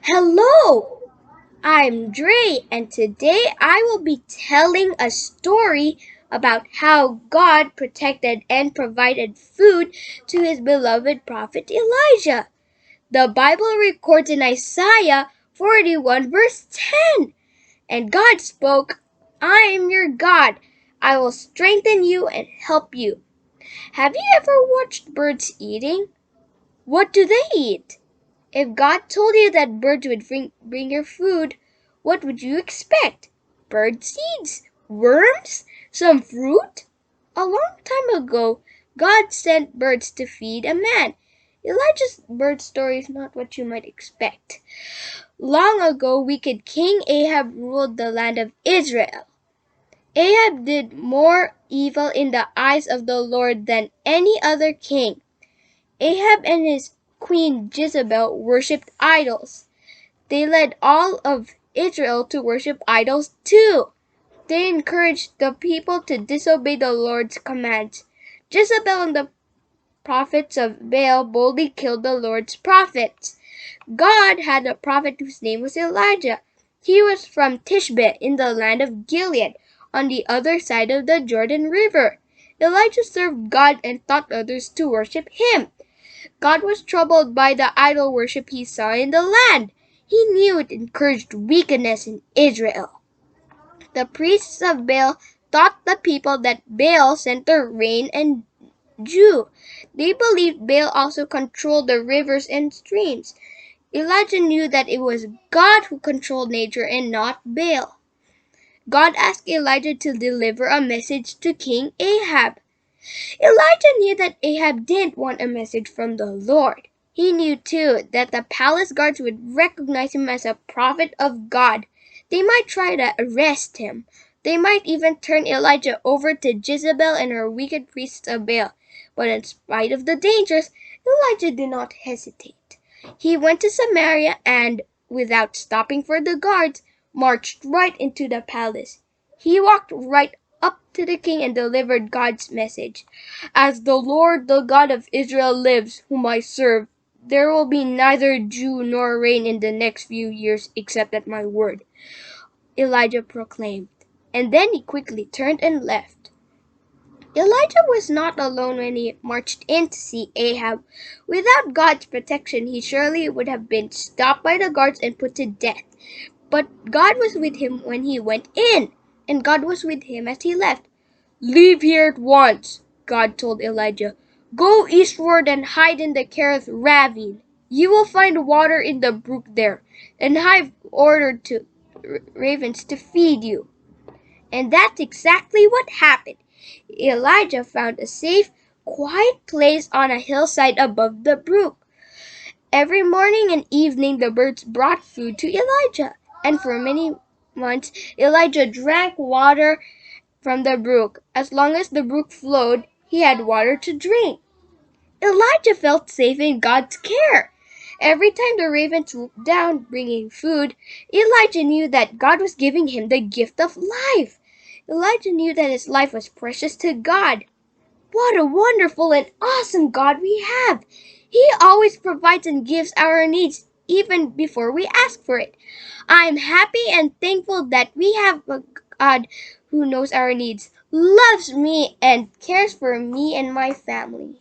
Hello, I'm Drei, and today I will be telling a story about how God protected and provided food to his beloved prophet Elijah. The Bible records in Isaiah 41, verse 10, and God spoke, I am your God. I will strengthen you and help you. Have you ever watched birds eating? What do they eat? If God told you that birds would bring your food, what would you expect? Bird seeds? Worms? Some fruit? A long time ago, God sent birds to feed a man. Elijah's bird story is not what you might expect. Long ago, wicked King Ahab ruled the land of Israel. Ahab did more evil in the eyes of the Lord than any other king. Ahab and his queen Jezebel worshipped idols. They led all of Israel to worship idols too. They encouraged the people to disobey the Lord's commands. Jezebel and the prophets of Baal boldly killed the Lord's prophets. God had a prophet whose name was Elijah. He was from Tishbe in the land of Gilead, on the other side of the Jordan River. Elijah served God and taught others to worship him. God was troubled by the idol worship he saw in the land. He knew it encouraged wickedness in Israel. The priests of Baal taught the people that Baal sent the rain and dew. They believed Baal also controlled the rivers and streams. Elijah knew that it was God who controlled nature and not Baal. God asked Elijah to deliver a message to King Ahab. Elijah knew that Ahab didn't want a message from the Lord. He knew too that the palace guards would recognize him as a prophet of God. They might try to arrest him. They might even turn Elijah over to Jezebel and her wicked priests of Baal. But in spite of the dangers, Elijah did not hesitate. He went to Samaria and, without stopping for the guards, marched right into the palace. He walked right up to the king and delivered God's message. As the Lord, the God of Israel lives, whom I serve, there will be neither dew nor rain in the next few years except at my word, Elijah proclaimed. And then he quickly turned and left. Elijah was not alone when he marched in to see Ahab. Without God's protection, he surely would have been stopped by the guards and put to death. But God was with him when he went in, and God was with him as he left. Leave here at once, God told Elijah. Go eastward and hide in the Kerith ravine. You will find water in the brook there, and I've ordered ravens to feed you. And that's exactly what happened. Elijah found a safe, quiet place on a hillside above the brook. Every morning and evening the birds brought food to Elijah, and for many months Elijah drank water from the brook. As long as the brook flowed, he had water to drink. Elijah felt safe in God's care. Every time the raven swooped down bringing food, Elijah knew that God was giving him the gift of life. Elijah knew that his life was precious to God. What a wonderful and awesome God we have! He always provides and gives our needs even before we ask for it. I'm happy and thankful that we have a God who knows our needs, loves me, and cares for me and my family.